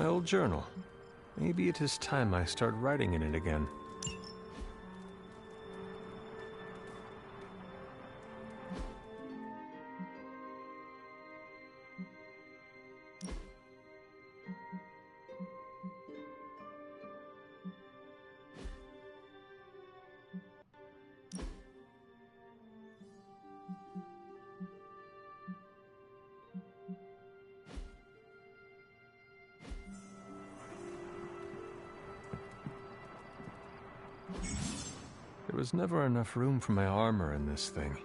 My old journal. Maybe it is time I start writing in it again. There was never enough room for my armor in this thing.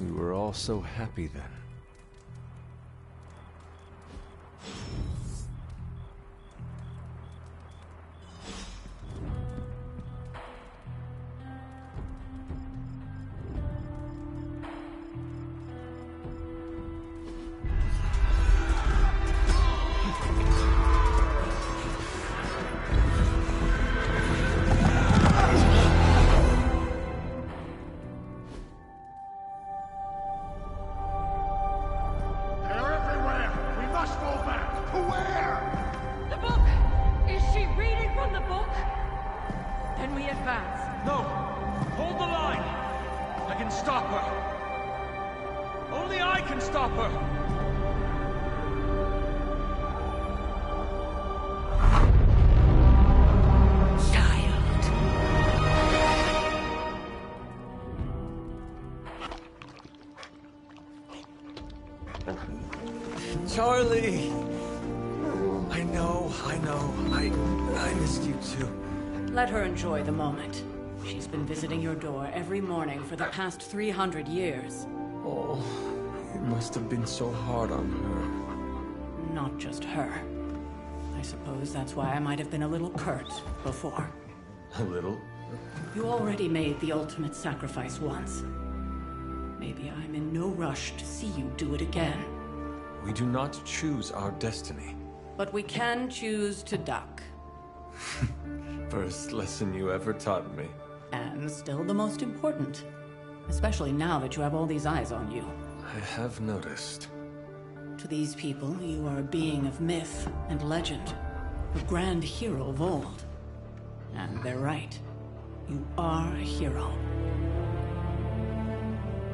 We were all so happy then. Charlie! I know. I missed you too. Let her enjoy the moment. She's been visiting your door every morning for the past 300 years. Oh, it must have been so hard on her. Not just her. I suppose that's why I might have been a little curt before. A little? You already made the ultimate sacrifice once. Maybe I'm in no rush to see you do it again. We do not choose our destiny. But we can choose to duck. First lesson you ever taught me. And still the most important. Especially now that you have all these eyes on you. I have noticed. To these people, you are a being of myth and legend, a grand hero of old. And they're right. You are a hero.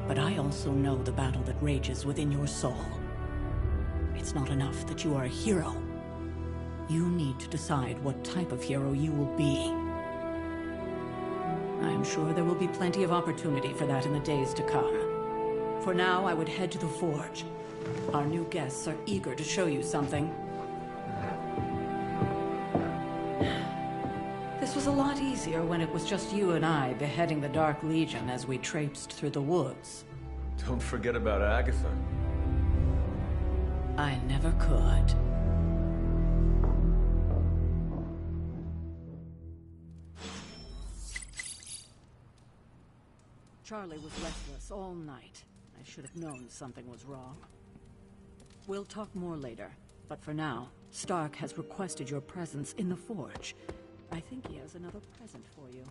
But I also know the battle that rages within your soul. It's not enough that you are a hero. You need to decide what type of hero you will be. I am sure there will be plenty of opportunity for that in the days to come. For now, I would head to the forge. Our new guests are eager to show you something. This was a lot easier when it was just you and I beheading the Dark Legion as we traipsed through the woods. Don't forget about Agatha. I never could. Charlie was restless all night. I should have known something was wrong. We'll talk more later, but for now, Stark has requested your presence in the forge. I think he has another present for you.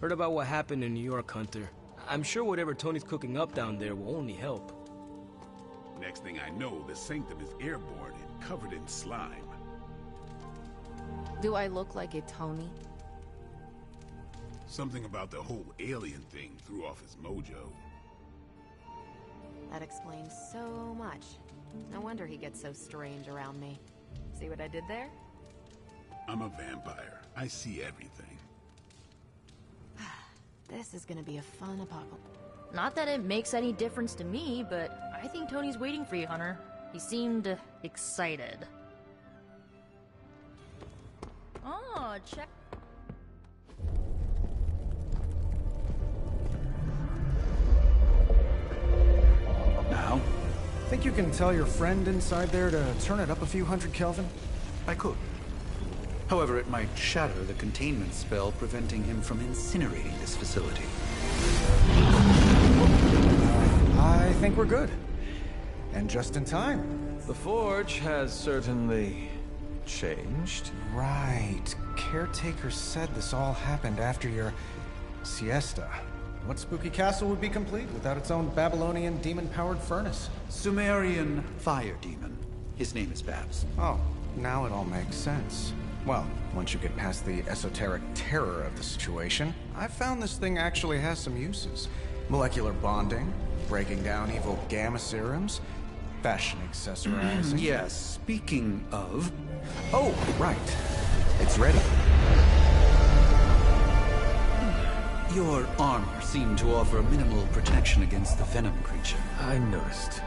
Heard about what happened in New York, Hunter. I'm sure whatever Tony's cooking up down there will only help. Next thing I know, the Sanctum is airborne and covered in slime. Do I look like a Tony? Something about the whole alien thing threw off his mojo. That explains so much. No wonder he gets so strange around me. See what I did there? I'm a vampire. I see everything. This is gonna be a fun apocalypse. Not that it makes any difference to me, but I think Tony's waiting for you, Hunter. He seemed excited. Oh, check. Now? Think you can tell your friend inside there to turn it up a few hundred Kelvin? I could. However, it might shatter the containment spell preventing him from incinerating this facility. I think we're good. And just in time. The forge has certainly changed. Right. Caretaker said this all happened after your siesta. What spooky castle would be complete without its own Babylonian demon-powered furnace? Sumerian fire demon. His name is Babs. Oh, now it all makes sense. Well, once you get past the esoteric terror of the situation, I've found this thing actually has some uses. Molecular bonding, breaking down evil gamma serums, fashion accessorizing. Yes, speaking of... Oh, right. It's ready. Your armor seemed to offer minimal protection against the venom creature. I noticed.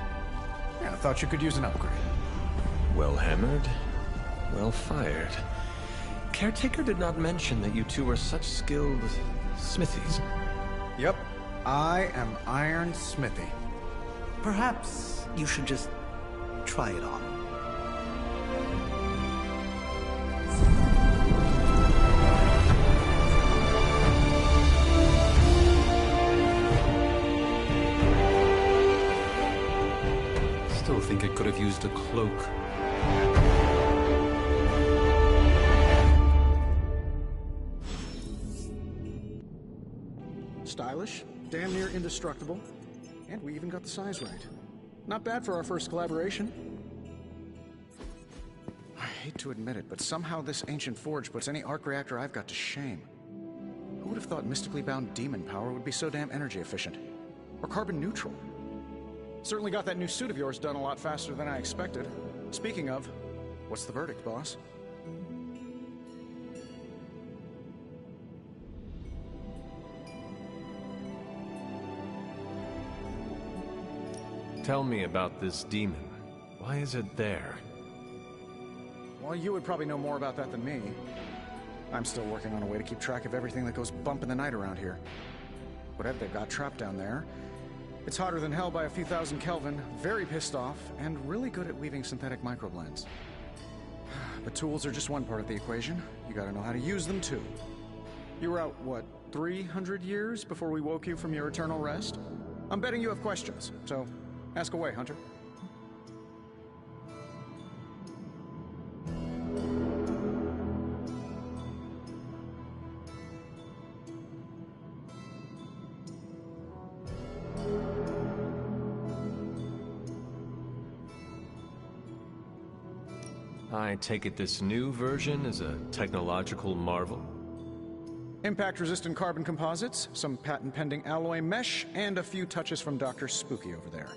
Yeah, I thought you could use an upgrade. Well hammered, well fired. Caretaker did not mention that you two were such skilled smithies. Yep, I am Iron Smithy. Perhaps you should just try it on. Still think it could have used a cloak. Stylish, damn near indestructible, and we even got the size right. Not bad for our first collaboration. I hate to admit it, but somehow this ancient forge puts any arc reactor I've got to shame. Who would have thought mystically bound demon power would be so damn energy efficient? Or carbon neutral? Certainly got that new suit of yours done a lot faster than I expected. Speaking of, what's the verdict, boss? Tell me about this demon. Why is it there? Well, you would probably know more about that than me. I'm still working on a way to keep track of everything that goes bump in the night around here. Whatever they've got trapped down there, it's hotter than hell by a few thousand Kelvin, very pissed off, and really good at weaving synthetic microblends. But tools are just one part of the equation. You gotta know how to use them, too. You were out, what, 300 years before we woke you from your eternal rest? I'm betting you have questions, so ask away, Hunter. I take it this new version is a technological marvel? Impact-resistant carbon composites, some patent-pending alloy mesh, and a few touches from Dr. Spooky over there.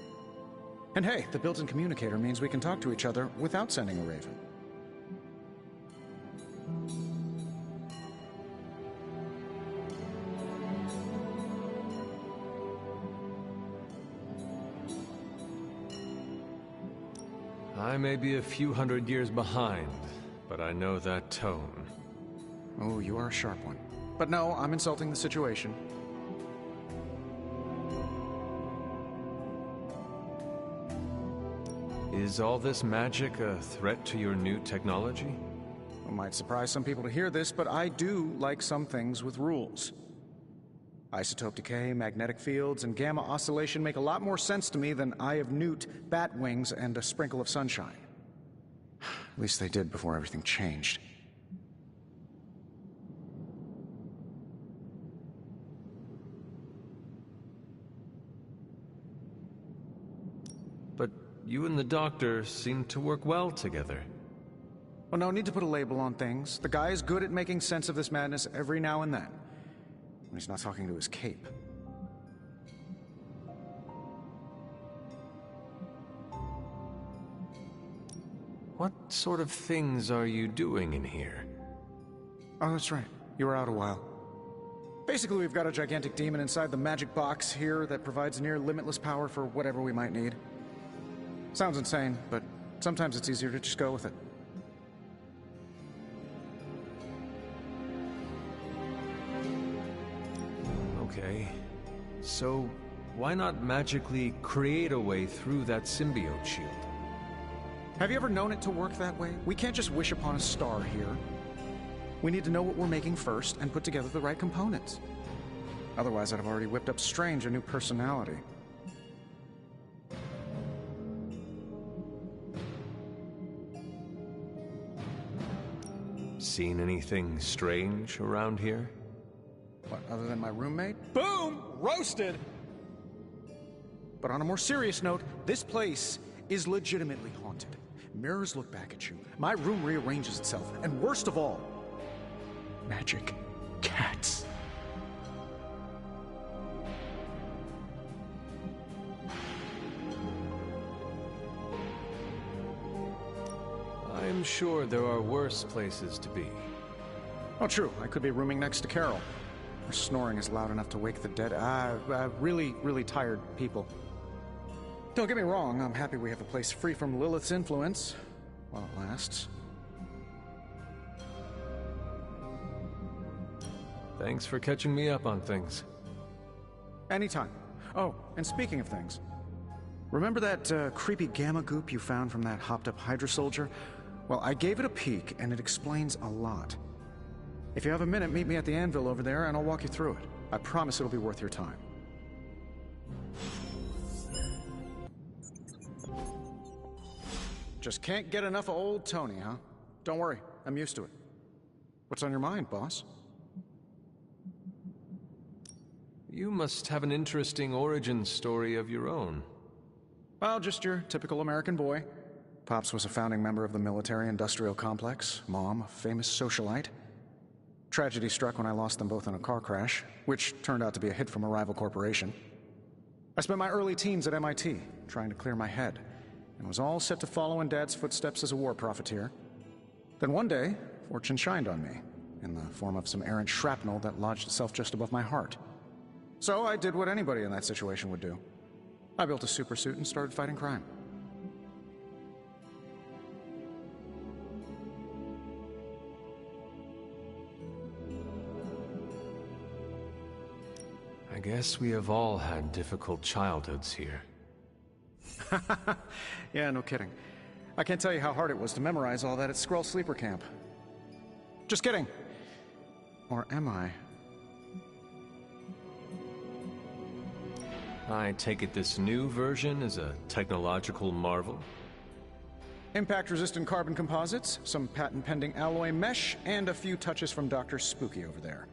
And hey, the built-in communicator means we can talk to each other without sending a raven. I may be a few hundred years behind, but I know that tone. Oh, you are a sharp one. But no, I'm insulting the situation. Is all this magic a threat to your new technology? It might surprise some people to hear this, but I do like some things with rules. Isotope decay, magnetic fields, and gamma oscillation make a lot more sense to me than Eye of Newt, bat wings, and a sprinkle of sunshine. At least they did before everything changed. But you and the doctor seem to work well together. Well, no need to put a label on things. The guy is good at making sense of this madness every now and then. When he's not talking to his cape. What sort of things are you doing in here? Oh, that's right. You were out a while. Basically, we've got a gigantic demon inside the magic box here that provides near limitless power for whatever we might need. Sounds insane, but sometimes it's easier to just go with it. Okay. So, why not magically create a way through that symbiote shield? Have you ever known it to work that way? We can't just wish upon a star here. We need to know what we're making first and put together the right components. Otherwise, I'd have already whipped up Strange a new personality. Seen anything strange around here? What, other than my roommate? Boom! Roasted! But on a more serious note, this place is legitimately haunted. Mirrors look back at you. My room rearranges itself. And worst of all, magic cats. I'm sure there are worse places to be. Oh, true. I could be rooming next to Carol. Her snoring is loud enough to wake the dead. Really tired people. Don't get me wrong, I'm happy we have a place free from Lilith's influence. While it lasts. Thanks for catching me up on things. Anytime. Oh, and speaking of things. Remember that creepy gamma goop you found from that hopped-up Hydra soldier? Well, I gave it a peek, and it explains a lot. If you have a minute, meet me at the anvil over there, and I'll walk you through it. I promise it'll be worth your time. Just can't get enough of old Tony, huh? Don't worry, I'm used to it. What's on your mind, boss? You must have an interesting origin story of your own. Well, just your typical American boy. Pops was a founding member of the military-industrial complex. Mom, a famous socialite. Tragedy struck when I lost them both in a car crash, which turned out to be a hit from a rival corporation. I spent my early teens at MIT, trying to clear my head, and was all set to follow in Dad's footsteps as a war profiteer. Then one day, fortune shined on me, in the form of some errant shrapnel that lodged itself just above my heart. So I did what anybody in that situation would do. I built a supersuit and started fighting crime. I guess we have all had difficult childhoods here. Yeah, no kidding. I can't tell you how hard it was to memorize all that at Skrull Sleeper Camp. Just kidding. Or am I? I take it this new version is a technological marvel? Impact-resistant carbon composites, some patent-pending alloy mesh, and a few touches from Dr. Spooky over there.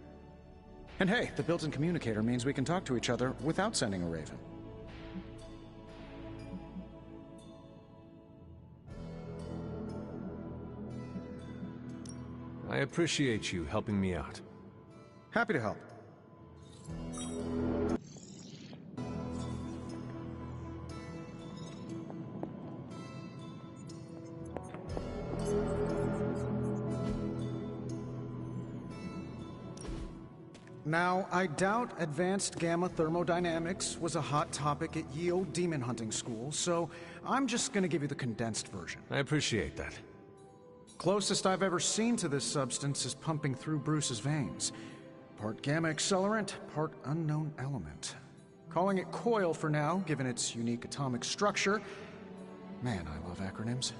And hey, the built-in communicator means we can talk to each other without sending a raven. I appreciate you helping me out. Happy to help. Now, I doubt advanced gamma thermodynamics was a hot topic at ye old demon hunting school, so I'm just gonna give you the condensed version. I appreciate that. Closest I've ever seen to this substance is pumping through Bruce's veins. Part gamma accelerant, part unknown element. Calling it coil for now, given its unique atomic structure. Man, I love acronyms.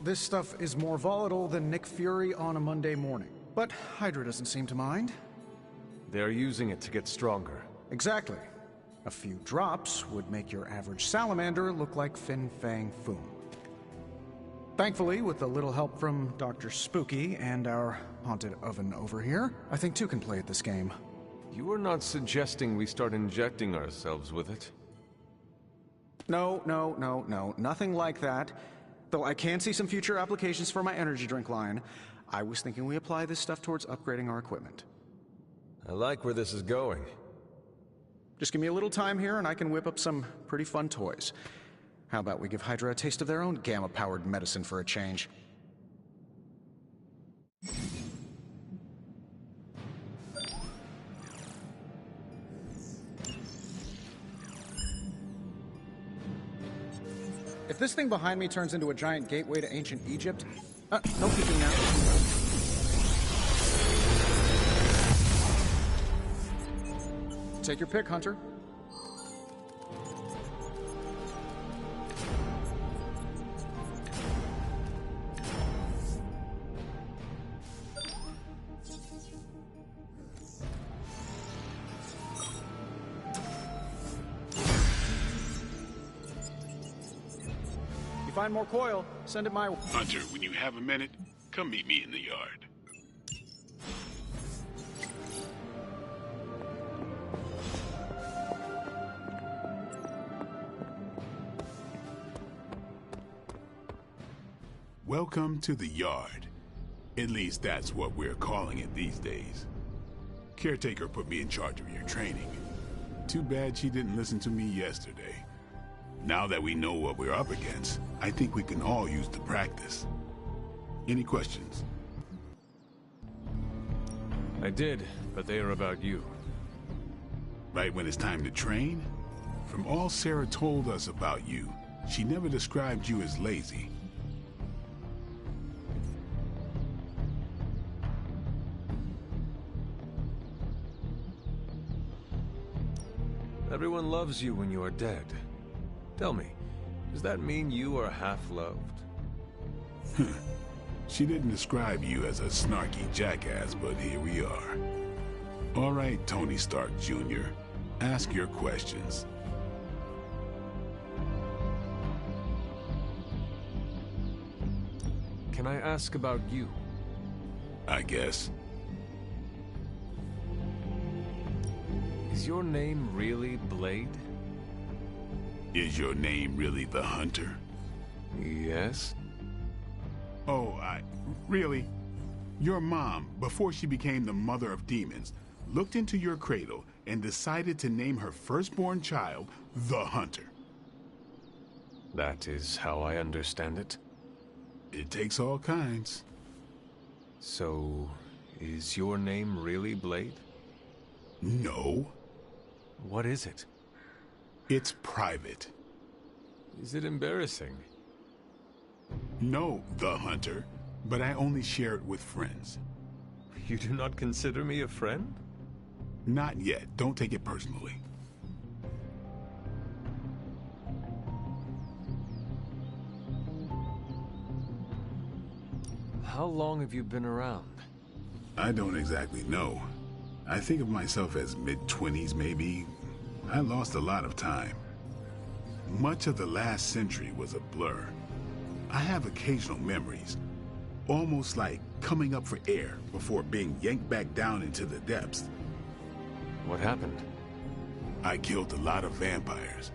This stuff is more volatile than Nick Fury on a Monday morning. But Hydra doesn't seem to mind. They're using it to get stronger. Exactly. A few drops would make your average salamander look like Fin Fang Foom. Thankfully, with a little help from Dr. Spooky and our haunted oven over here, I think two can play at this game. You are not suggesting we start injecting ourselves with it? No, nothing like that. Though I can see some future applications for my energy drink line. I was thinking we apply this stuff towards upgrading our equipment. I like where this is going. Just give me a little time here and I can whip up some pretty fun toys. How about we give Hydra a taste of their own gamma-powered medicine for a change? If this thing behind me turns into a giant gateway to ancient Egypt... no peeking now. Take your pick, Hunter. You find more coil, send it my way. Hunter, when you have a minute, come meet me in the yard. Welcome to the yard. At least that's what we're calling it these days. Caretaker put me in charge of your training. Too bad she didn't listen to me yesterday. Now that we know what we're up against, I think we can all use the practice. Any questions? I did, but they are about you. Right when it's time to train? From all Sarah told us about you, she never described you as lazy. Everyone loves you when you are dead. Tell me, does that mean you are half-loved? She didn't describe you as a snarky jackass, but here we are. All right, Tony Stark Jr., ask your questions. Can I ask about you? I guess. Is your name really Blade? Is your name really the Hunter? Yes. Oh, really? Your mom, before she became the mother of demons, looked into your cradle and decided to name her firstborn child the Hunter. That is how I understand it. It takes all kinds. So, is your name really Blade? No. What is it? It's private. Is it embarrassing? No, the Hunter, but I only share it with friends. You do not consider me a friend? Not yet. Don't take it personally. How long have you been around? I don't exactly know. I think of myself as mid-20s, maybe. I lost a lot of time. Much of the last century was a blur. I have occasional memories, almost like coming up for air before being yanked back down into the depths. What happened? I killed a lot of vampires.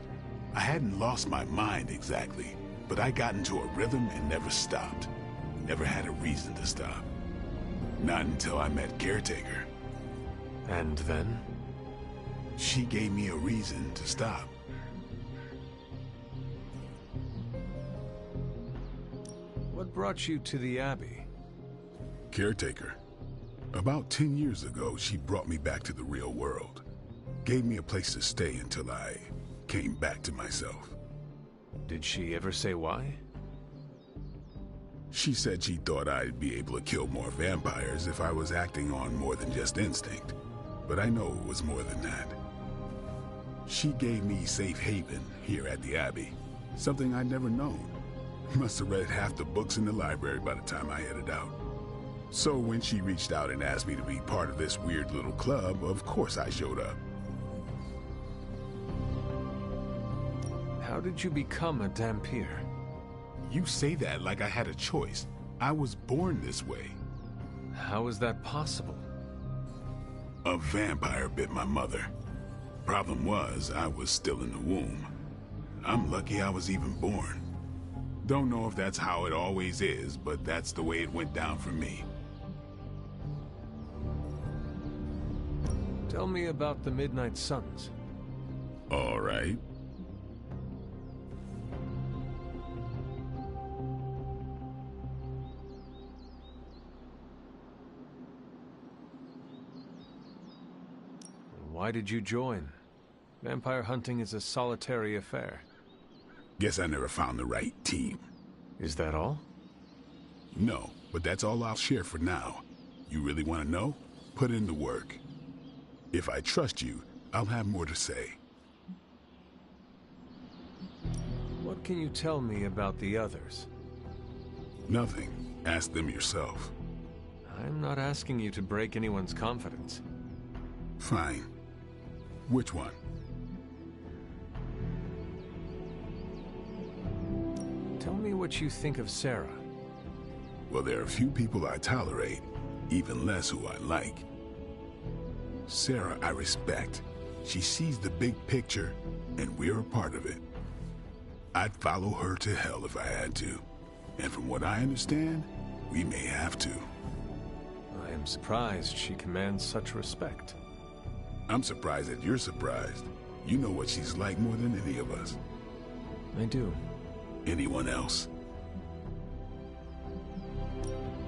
I hadn't lost my mind exactly, but I got into a rhythm and never stopped. Never had a reason to stop. Not until I met Caretaker. And then? She gave me a reason to stop. What brought you to the Abbey? Caretaker. About 10 years ago, she brought me back to the real world. Gave me a place to stay until I came back to myself. Did she ever say why? She said she thought I'd be able to kill more vampires if I was acting on more than just instinct. But I know it was more than that. She gave me safe haven here at the Abbey. Something I'd never known. Must have read half the books in the library by the time I headed out. So when she reached out and asked me to be part of this weird little club, of course I showed up. How did you become a Dhampir? You say that like I had a choice. I was born this way. How is that possible? A vampire bit my mother. Problem was, I was still in the womb. I'm lucky I was even born. Don't know if that's how it always is, but that's the way it went down for me. Tell me about the Midnight Suns. All right. Why did you join? Vampire hunting is a solitary affair. Guess I never found the right team. Is that all? No, but that's all I'll share for now. You really want to know? Put in the work. If I trust you, I'll have more to say. What can you tell me about the others? Nothing. Ask them yourself. I'm not asking you to break anyone's confidence. Fine. Which one? Tell me what you think of Sarah. Well, there are a few people I tolerate, even less who I like. Sarah, I respect. She sees the big picture, and we're a part of it. I'd follow her to hell if I had to. And from what I understand, we may have to. I am surprised she commands such respect. I'm surprised that you're surprised. You know what she's like more than any of us. I do. Anyone else?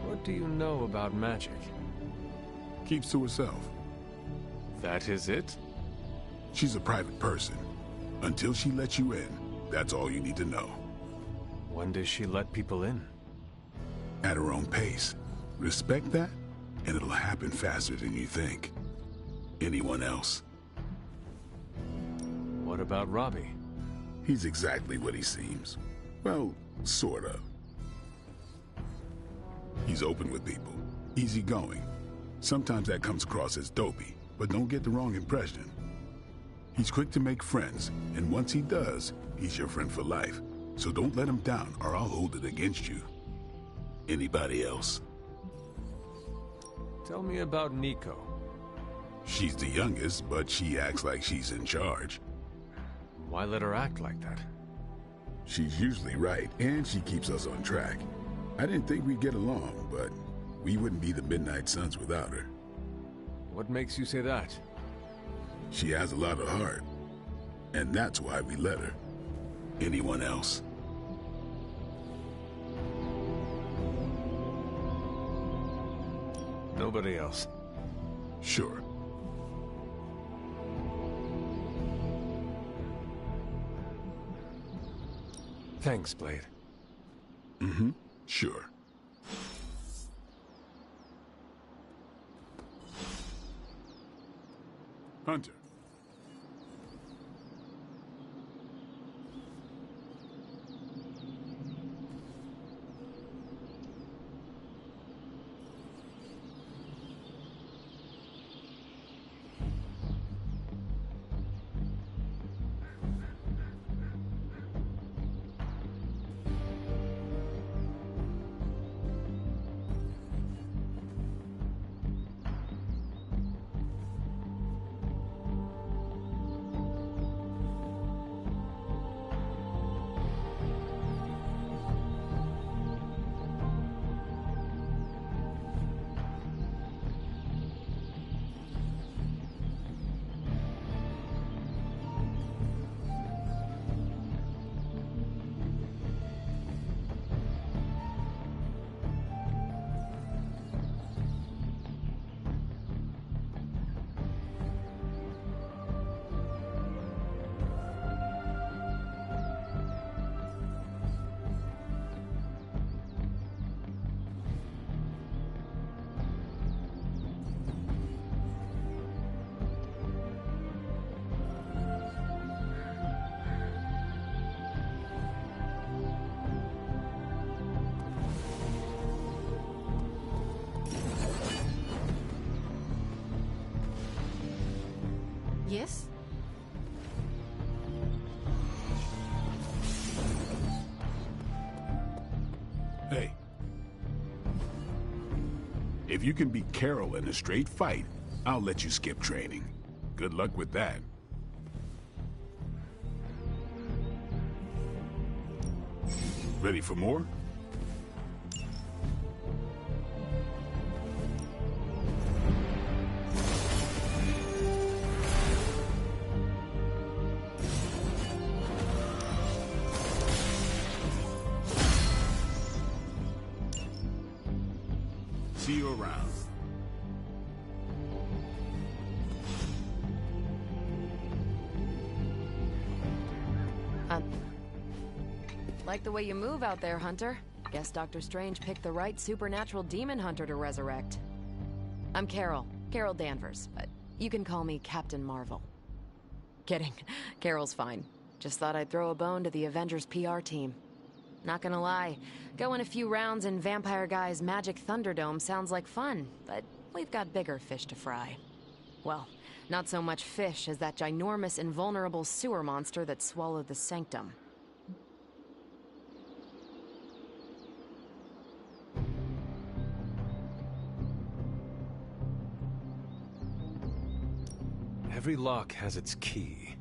What do you know about magic? Keeps to herself. That is it? She's a private person. Until she lets you in, that's all you need to know. When does she let people in? At her own pace. Respect that, and it'll happen faster than you think. Anyone else? What about Robbie? He's exactly what he seems. Well, sort of. He's open with people, easygoing. Sometimes that comes across as dopey, but don't get the wrong impression. He's quick to make friends, and once he does, he's your friend for life. So don't let him down, or I'll hold it against you. Anybody else? Tell me about Nico. She's the youngest, but she acts like she's in charge. Why let her act like that? She's usually right, and she keeps us on track. I didn't think we'd get along, but we wouldn't be the Midnight Suns without her. What makes you say that? She has a lot of heart, and that's why we let her. Anyone else? Nobody else. Sure. Thanks, Blade. Mm-hmm. Sure. Hunter. Hey. If you can beat Carol in a straight fight, I'll let you skip training. Good luck with that. Ready for more? See you around. Like the way you move out there, Hunter. Guess Dr. Strange picked the right supernatural demon hunter to resurrect. I'm Carol Danvers, but you can call me Captain Marvel. Kidding. Carol's fine. Just thought I'd throw a bone to the Avengers PR team. Not gonna lie, going a few rounds in Vampire Guy's Magic Thunderdome sounds like fun, but we've got bigger fish to fry. Well, not so much fish as that ginormous invulnerable sewer monster that swallowed the Sanctum. Every lock has its key.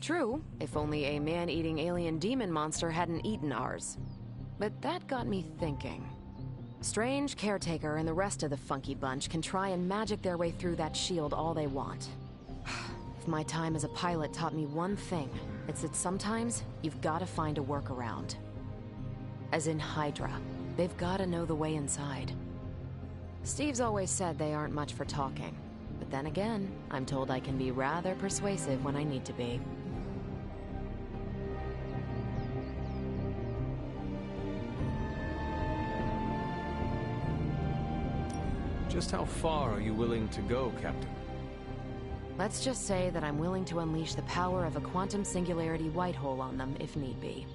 True, if only a man-eating alien demon monster hadn't eaten ours. But that got me thinking. Strange, Caretaker, and the rest of the funky bunch can try and magic their way through that shield all they want. If my time as a pilot taught me one thing, it's that sometimes you've gotta find a workaround. As in Hydra, they've gotta know the way inside. Steve's always said they aren't much for talking. But then again, I'm told I can be rather persuasive when I need to be. Just how far are you willing to go, Captain? Let's just say that I'm willing to unleash the power of a quantum singularity white hole on them if need be.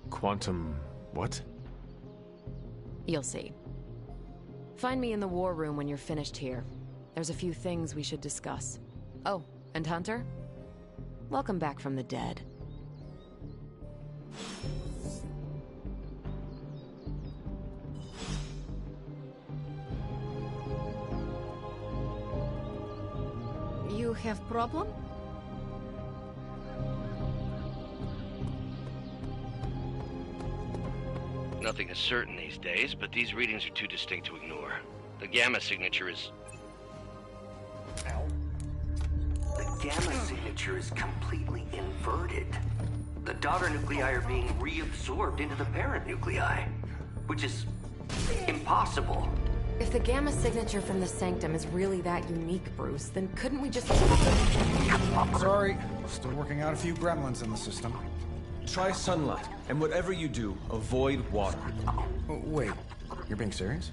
Quantum... what? You'll see. Find me in the war room when you're finished here. There's a few things we should discuss. Oh, and Hunter? Welcome back from the dead. You have problem? Nothing is certain these days, but these readings are too distinct to ignore. The gamma signature is... The gamma signature is completely inverted. The daughter nuclei are being reabsorbed into the parent nuclei, which is impossible. If the gamma signature from the Sanctum is really that unique, Bruce, then couldn't we just... Sorry, still working out a few gremlins in the system. Try sunlight, and whatever you do, avoid water. Oh, wait, you're being serious?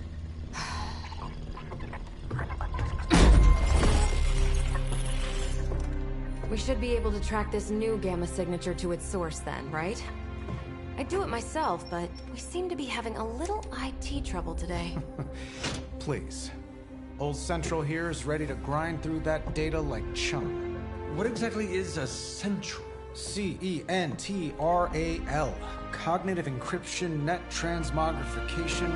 We should be able to track this new gamma signature to its source then, right? I'd do it myself, but we seem to be having a little IT trouble today. Please. Old Central here is ready to grind through that data like chum. What exactly is a central? CENTRAL. Cognitive encryption, net transmogrification.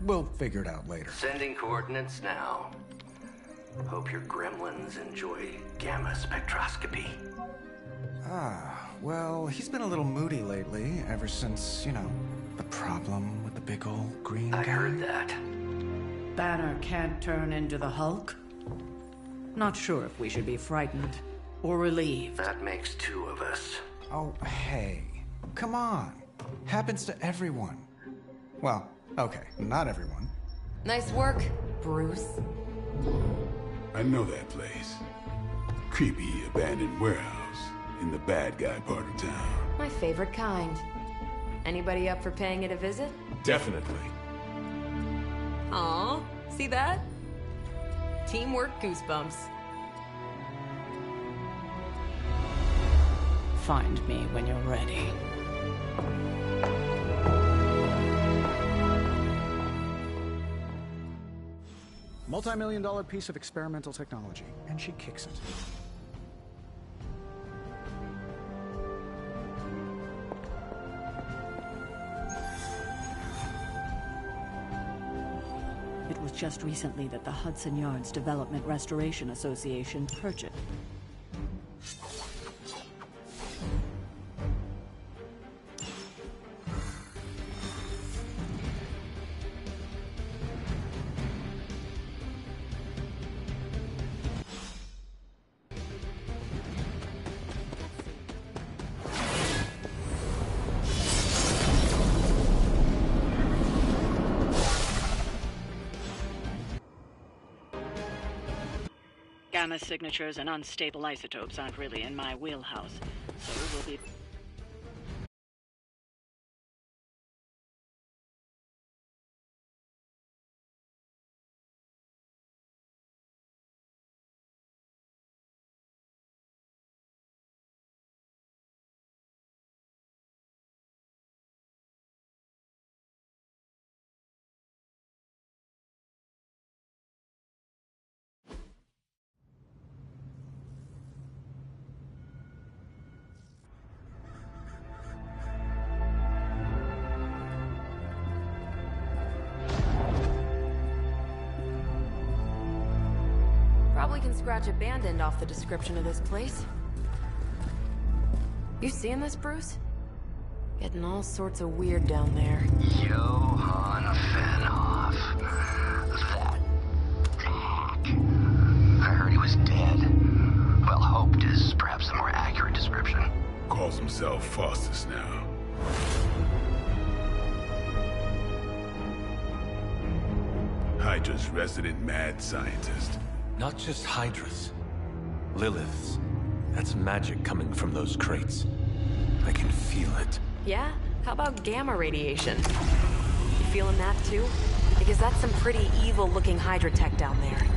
We'll figure it out later. Sending coordinates now. Hope your gremlins enjoy gamma spectroscopy. Well, he's been a little moody lately, ever since, you know, the problem with the big old green guy. I heard that. Banner can't turn into the Hulk? Not sure if we should be frightened or relieved. That makes two of us. Oh, hey. Come on. Happens to everyone. Well, okay, not everyone. Nice work, Bruce. I know that place. Creepy abandoned warehouse in the bad guy part of town. My favorite kind. Anybody up for paying it a visit? Definitely. Aw, see that? Teamwork goosebumps. Find me when you're ready. Multi-million-dollar piece of experimental technology, and she kicks it. was just recently that the Hudson Yards Development Restoration Association purchased. Gamma signatures and unstable isotopes aren't really in my wheelhouse, so we'll be... Probably can scratch abandoned off the description of this place. You seeing this, Bruce? Getting all sorts of weird down there. Johann Fenhoff. That hack. I heard he was dead. Well, hoped is perhaps a more accurate description. Calls himself Faustus now. Hydra's resident mad scientist. Not just Hydra's. Lilith's. That's magic coming from those crates. I can feel it. Yeah? How about gamma radiation? You feeling that too? Because that's some pretty evil-looking Hydra tech down there.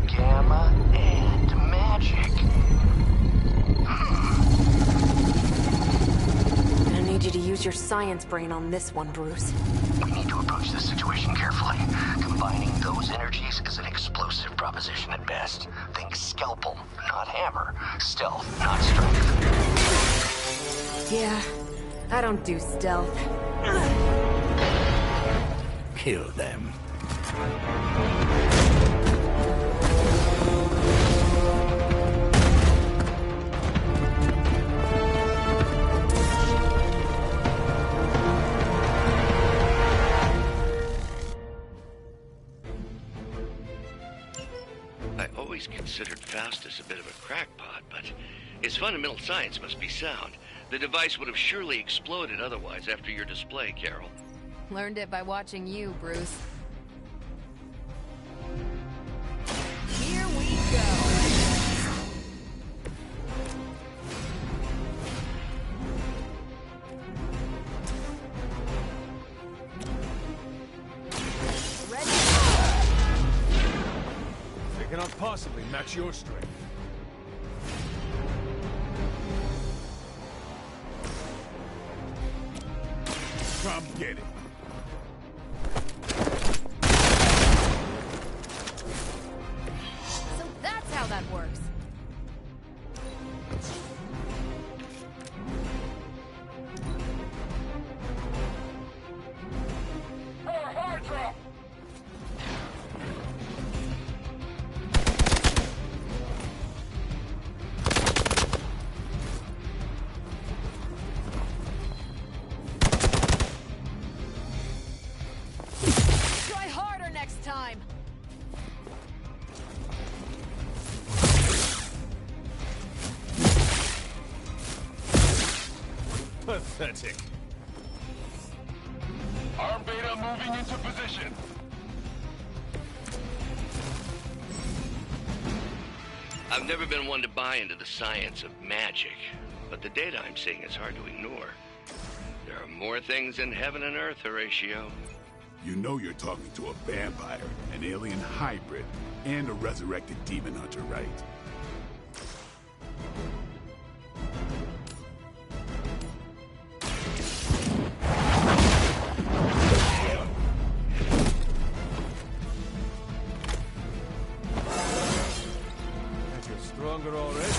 Gamma and magic. I need you to use your science brain on this one, Bruce. We need to approach this situation carefully. Combining those energies is an explosive proposition at best. Think scalpel, not hammer. Stealth, not strength. Yeah, I don't do stealth. Kill them. I always considered Faustus a bit of a crackpot, but his fundamental science must be sound. The device would have surely exploded otherwise after your display, Carol. Learned it by watching you, Bruce. Here we go. They cannot possibly match your strength. Come get it. So that's how that works. Try harder next time. Pathetic. Arm beta moving into position. I've never been one to buy into the science of magic, but the data I'm seeing is hard to ignore. There are more things in heaven and earth, Horatio. You know you're talking to a vampire, an alien hybrid, and a resurrected demon hunter, right? I feel stronger already.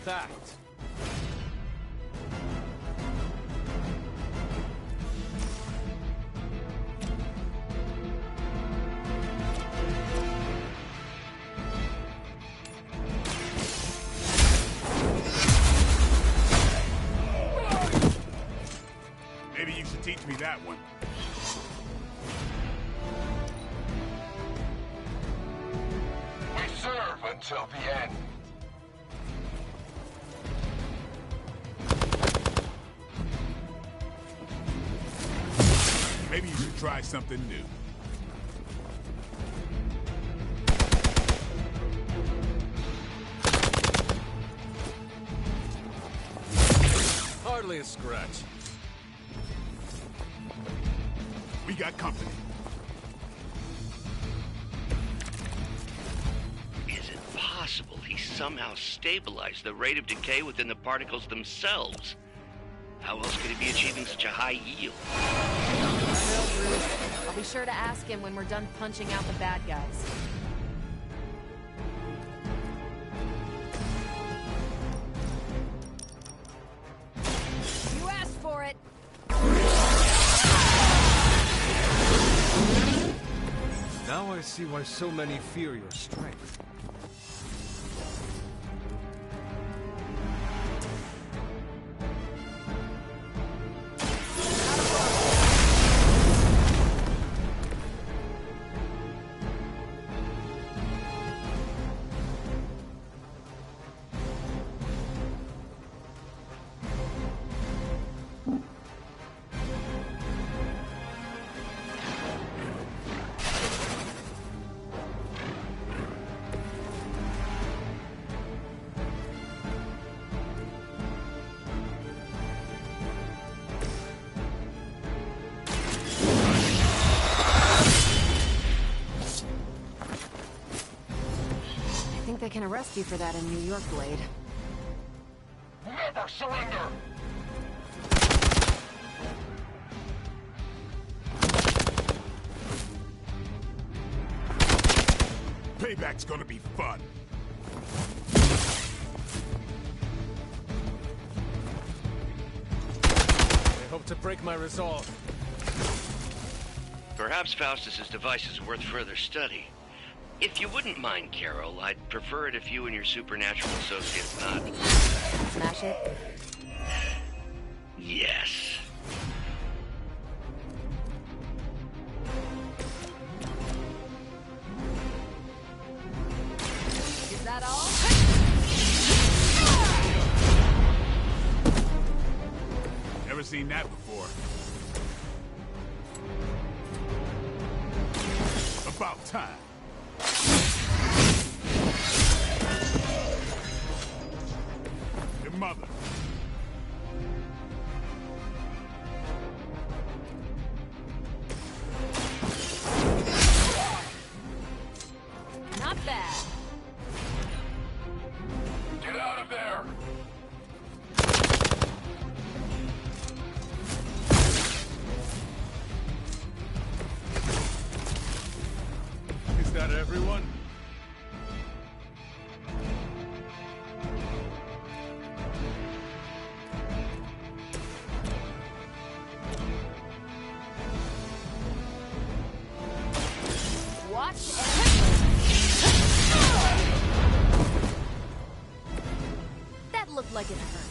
act. Maybe you should teach me that one. We serve until the end. Maybe you should try something new. Hardly a scratch. We got company. Is it possible he somehow stabilized the rate of decay within the particles themselves? How else could he be achieving such a high yield? I'll be sure to ask him when we're done punching out the bad guys. You asked for it! Now I see why so many fear your strength. They can arrest you for that in New York, Blade. Never surrender! Payback's gonna be fun. They hope to break my resolve. Perhaps Faustus's device is worth further study. If you wouldn't mind, Carol, I'd prefer it if you and your supernatural associate not... Smash it? Yes. Is that all? Never seen that before. About time. Your mother. Not bad. Get out of there! Is that everyone? Watch That looked like it hurt.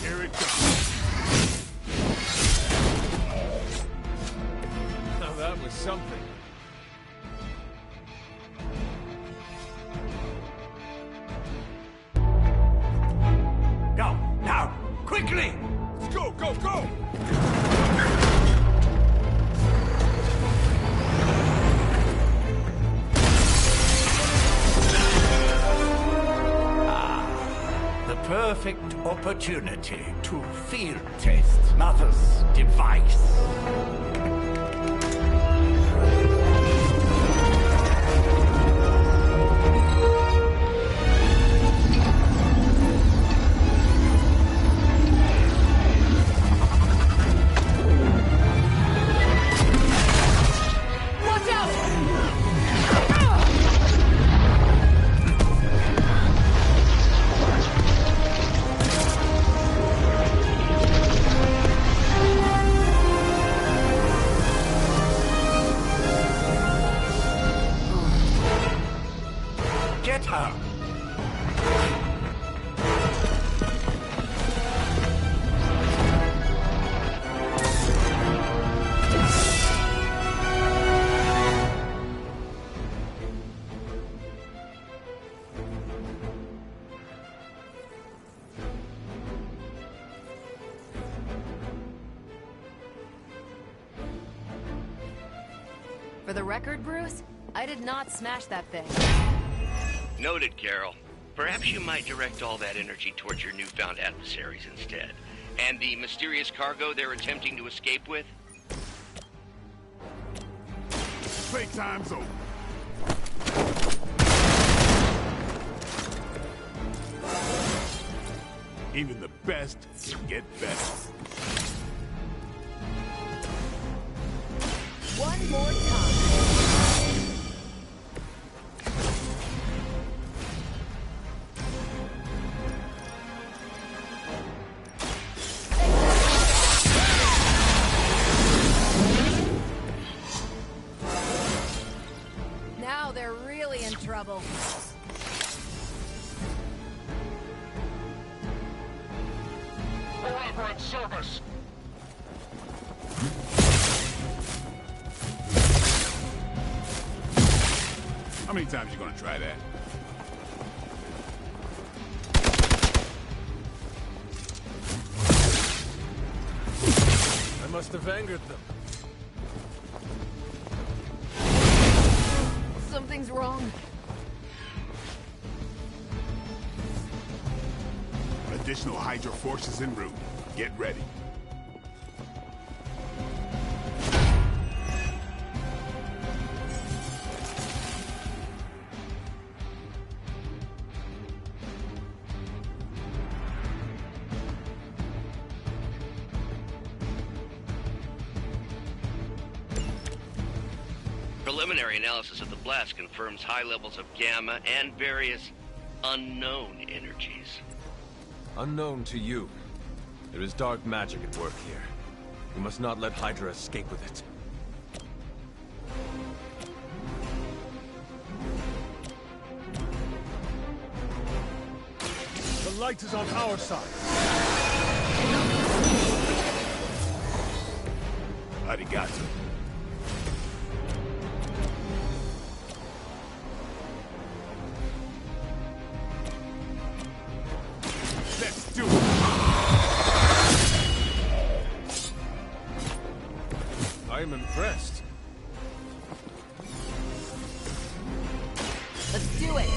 Here it comes. Now that was something. Go, now, quickly! Let's go, go, go! The perfect opportunity to field test Mother's device. Watch out! For the record, Bruce, I did not smash that thing. Noted, Carol. Perhaps you might direct all that energy towards your newfound adversaries instead. And the mysterious cargo they're attempting to escape with? Playtime's over. Even the best can get better. One more time. Now they're really in trouble. Forever in service. How many times you gonna try that? I must have angered them. Something's wrong. Additional Hydra forces en route. Get ready. Preliminary analysis of the blast confirms high levels of gamma and various unknown energies. Unknown to you. There is dark magic at work here. We must not let Hydra escape with it. The light is on our side. Arigato. Let's do it. I am impressed. Let's do it.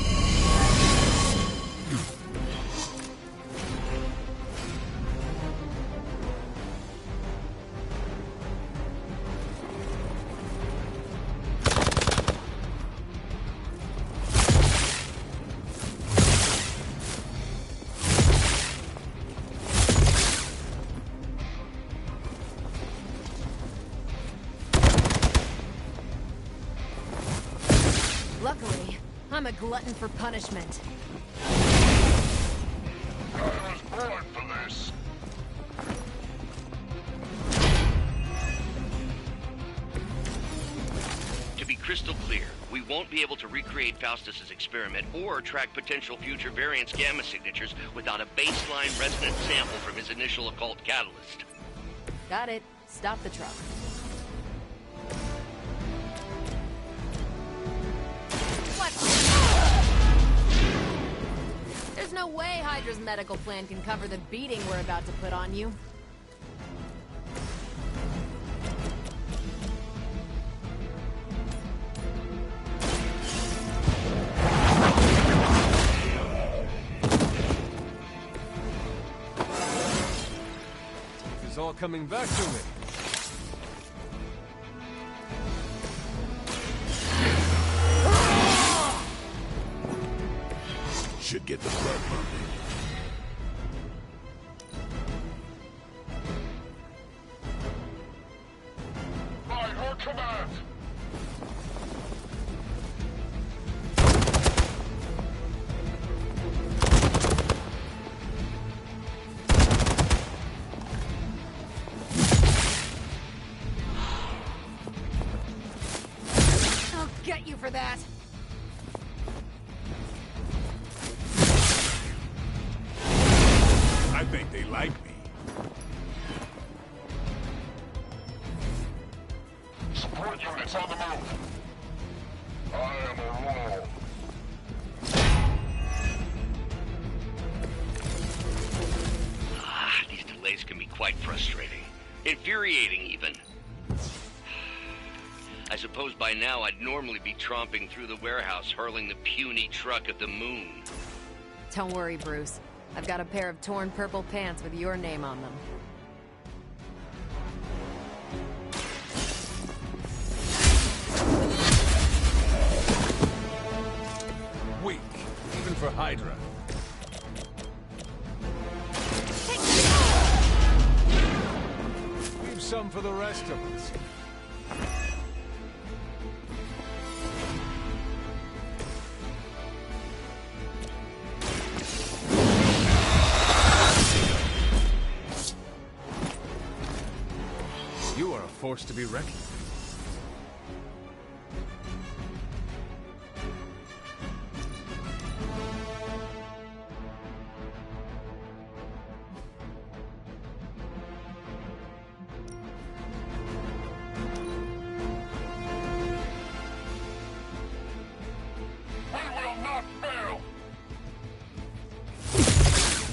Luckily, I'm a glutton for punishment. I was born for this. To be crystal clear, we won't be able to recreate Faustus's experiment or track potential future variants' gamma signatures without a baseline resonance sample from his initial occult catalyst. Got it. Stop the truck. What? There's no way Hydra's medical plan can cover the beating we're about to put on you. It's all coming back to me. Should get the blood pumping. By her command. I'll get you for that. Support units on the move. I am a roll. These delays can be quite frustrating. Infuriating, even. I suppose by now I'd normally be tromping through the warehouse, hurling the puny truck at the moon. Don't worry, Bruce. I've got a pair of torn purple pants with your name on them. Weak, even for Hydra. Leave some for the rest of us. You are a force to be reckoned with.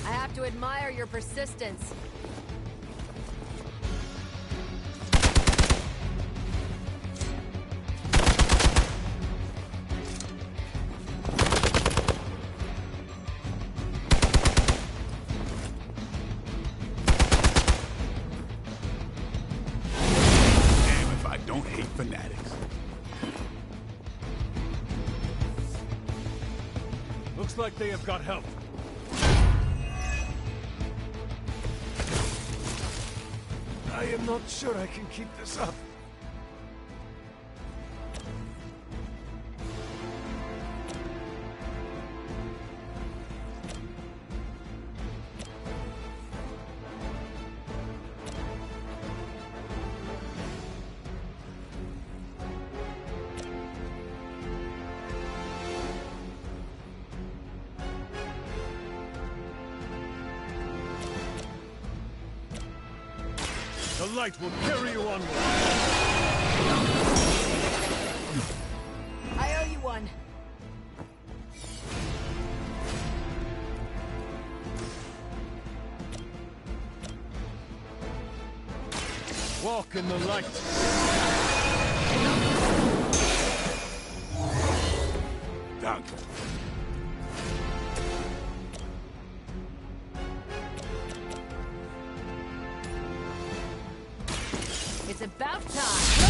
I have to admire your persistence. Damn if I don't hate fanatics. Looks like they have got help. I am not sure I can keep this up. The light will carry you onward. I owe you one. Walk in the light. Doctor. It's about time.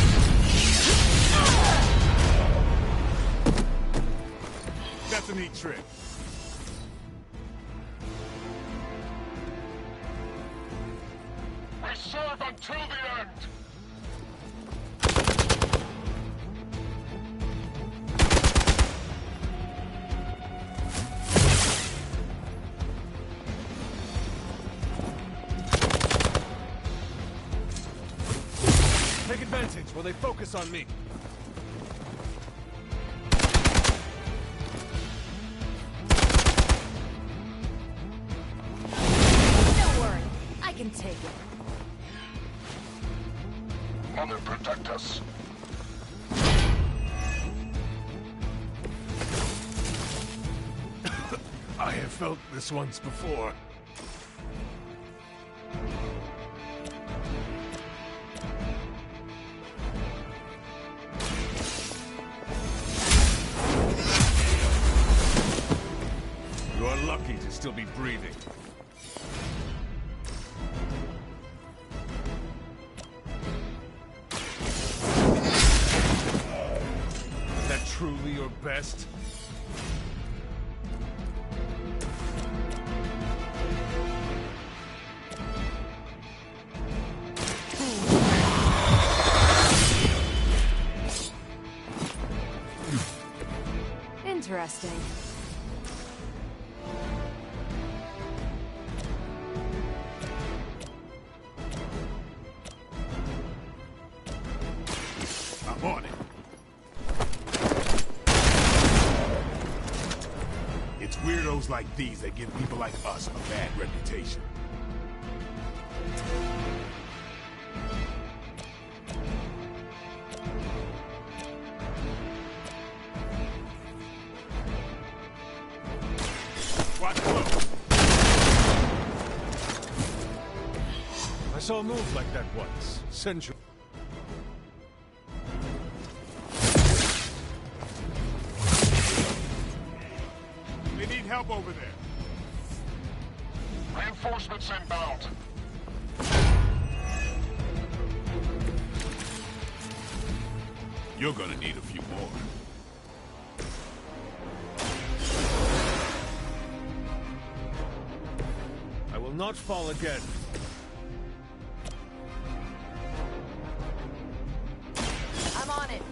That's a neat trick. We serve until the end. Take advantage while they focus on me. Don't worry, I can take it. Mother, protect us. I have felt this once before. You are lucky to still be breathing. Is that truly your best? Interesting. I'm on it. It's weirdos like these that give people like us a bad reputation. Watch close. I saw a move like that once. Century. They need help over there. Reinforcements inbound. You're gonna need a few more. I will not fall again. I'm on it.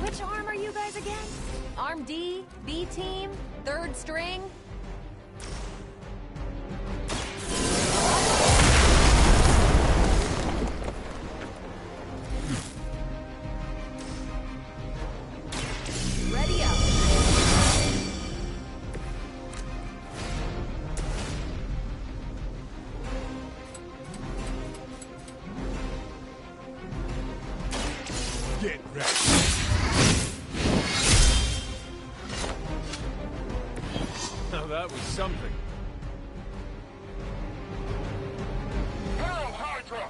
Which arm are you guys again? Arm D, B team, third string? Ready up. Get ready. Now that was something. Hail Hydra!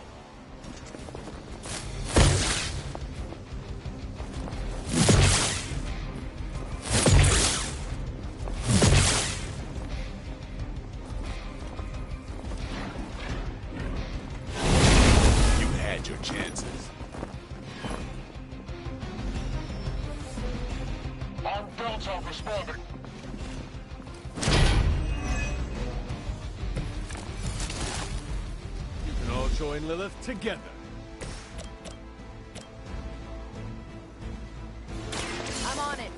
You had your chances. Armed Delta responding. You can all join Lilith together. I'm on it.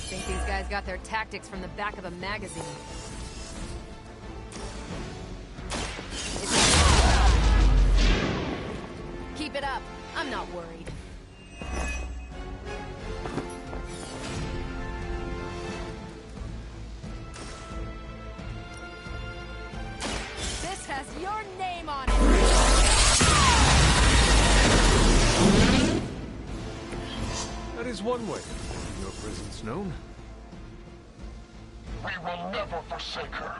Think these guys got their tactics from the back of a magazine. Keep it up. I'm not worried. This has your name on it. That is one way of making your presence known. We will never forsake her.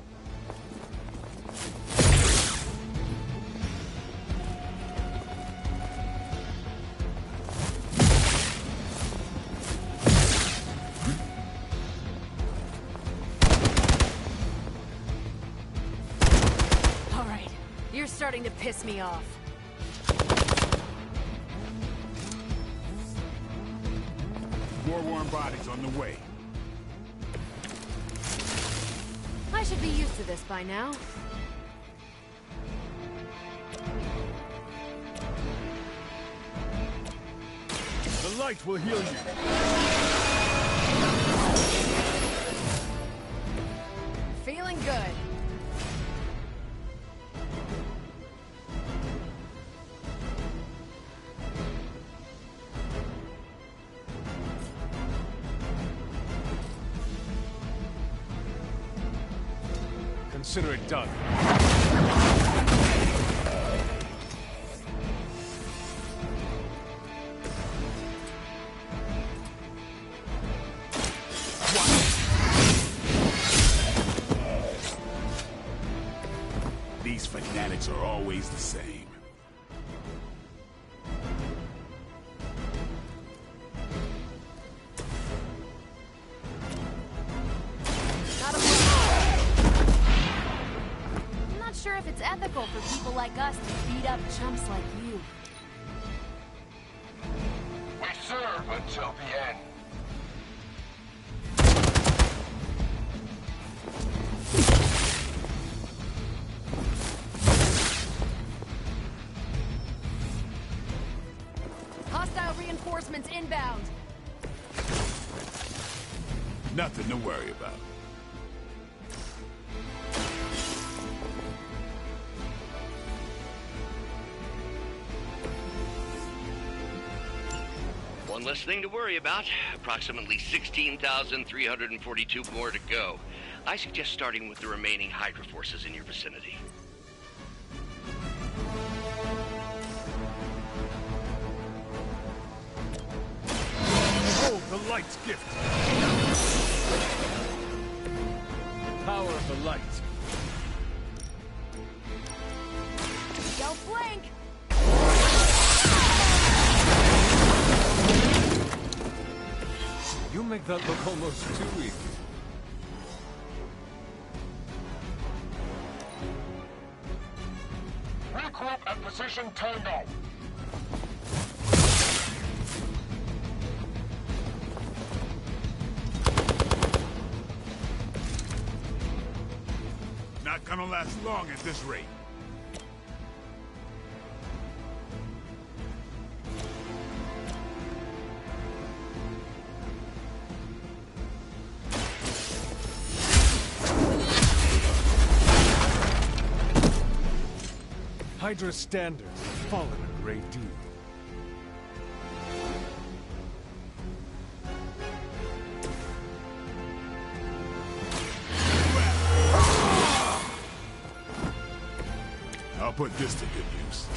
All right, you're starting to piss me off. War-worn bodies on the way. I should be used to this by now. The light will heal you. Feeling good. Consider it done. These fanatics are always the same. I'm not sure if it's ethical for people like us to beat up chumps like you. We serve until the end. Hostile reinforcements inbound. Nothing to worry about. One less thing to worry about. Approximately 16,342 more to go. I suggest starting with the remaining Hydra forces in your vicinity. The light's gift. Power of the light. Don't blink! You make that look almost too easy. Regroup at position Tango. Not gonna last long at this rate. Hydra's standards have fallen a great deal. I'll put this to good use.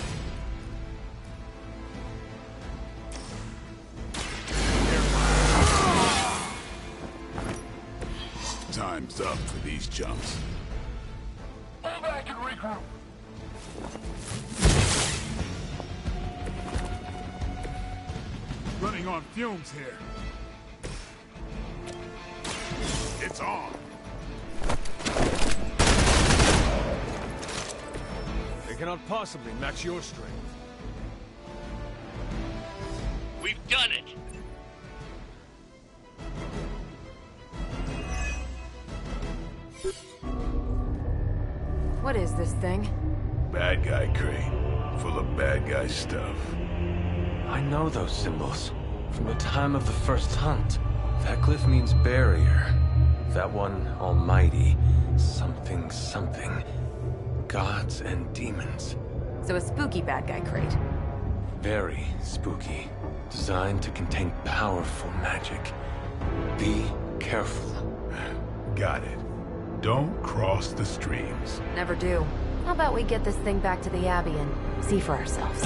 Time's up for these jumps. Fall back and regroup. Running on fumes here. It's on. They cannot possibly match your strength. We've done it! What is this thing? Bad guy crate. Full of bad guy stuff. I know those symbols. From the time of the first hunt. That glyph means barrier. That one, almighty. Something, something. Gods and demons. So a spooky bad guy crate. Very spooky. Designed to contain powerful magic. Be careful. Got it. Don't cross the streams. Never do. How about we get this thing back to the Abbey and see for ourselves?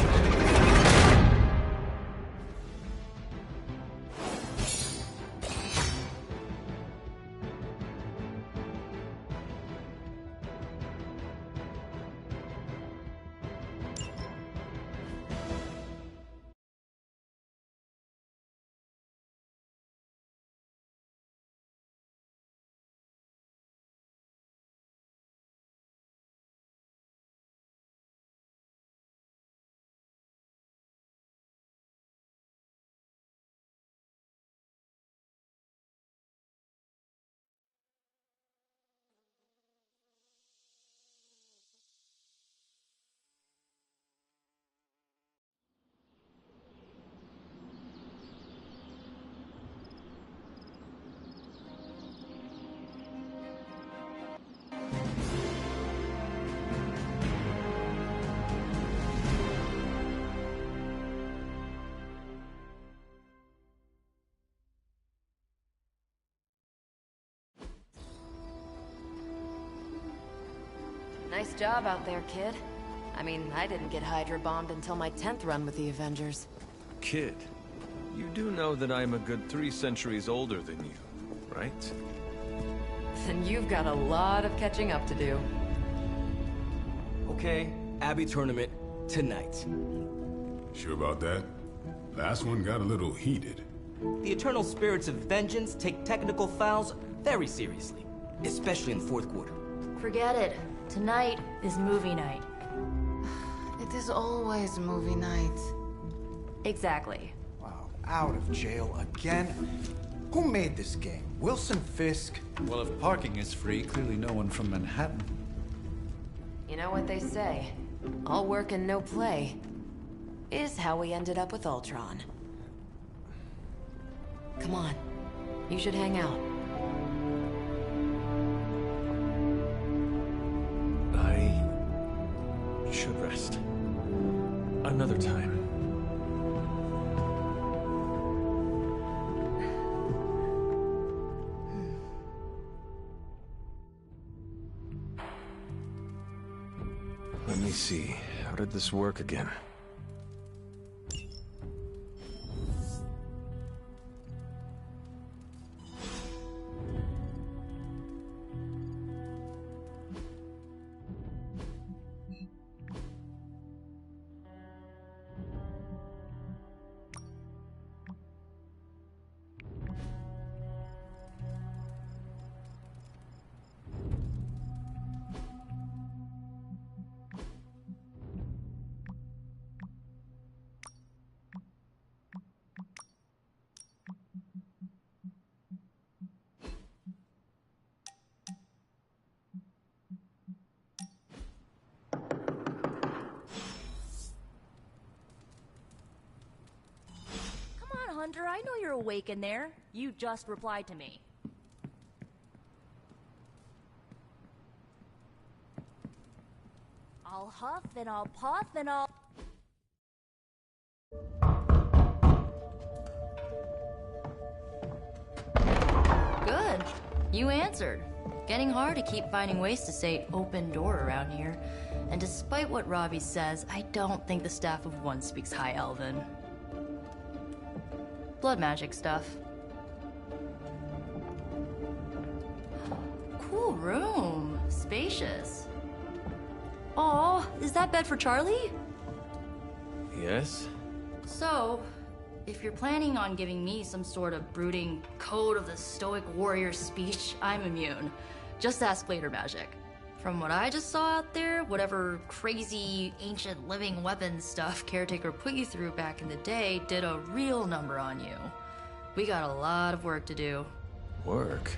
Nice job out there, kid. I mean, I didn't get Hydra bombed until my 10th run with the Avengers. Kid, you do know that I'm a good 3 centuries older than you, right? Then you've got a lot of catching up to do. Okay, Abbey tournament tonight. Sure about that? Last one got a little heated. The Eternal Spirits of Vengeance take technical fouls very seriously, especially in the fourth quarter. Forget it. Tonight is movie night. It is always movie night. Exactly. Wow, out of jail again? Who made this game? Wilson Fisk? Well, if parking is free, clearly no one from Manhattan. You know what they say? All work and no play is how we ended up with Ultron. Come on. You should hang out. I should rest. Another time. Let me see. How did this work again? I know you're awake in there. You just replied to me. I'll huff and I'll puff and I'll... Good. You answered. Getting hard to keep finding ways to say open door around here. And despite what Robbie says, I don't think the staff of One speaks High Elven. Blood magic stuff. Cool room. Spacious. Aw, is that bed for Charlie? Yes? So, if you're planning on giving me some sort of brooding code of the stoic warrior speech, I'm immune. Just ask later, Magic. From what I just saw out there, whatever crazy ancient living weapons stuff Caretaker put you through back in the day did a real number on you. We got a lot of work to do. Work?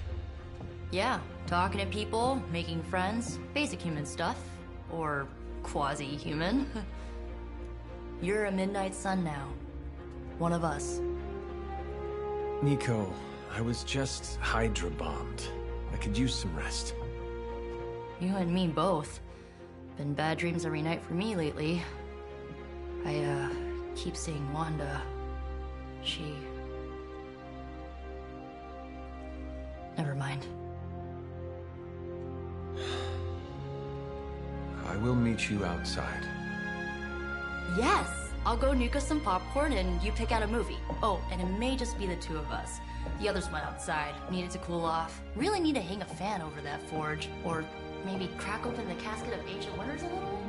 Yeah, talking to people, making friends, basic human stuff. Or quasi-human. You're a Midnight Sun now. One of us. Nico, I was just Hydra bombed. I could use some rest. You and me both. Been bad dreams every night for me lately. I, keep seeing Wanda. She... Never mind. I will meet you outside. Yes! I'll go nuke us some popcorn and you pick out a movie. Oh, and it may just be the two of us. The others went outside, needed to cool off. Really need to hang a fan over that forge. Or maybe crack open the casket of ancient wonders a little?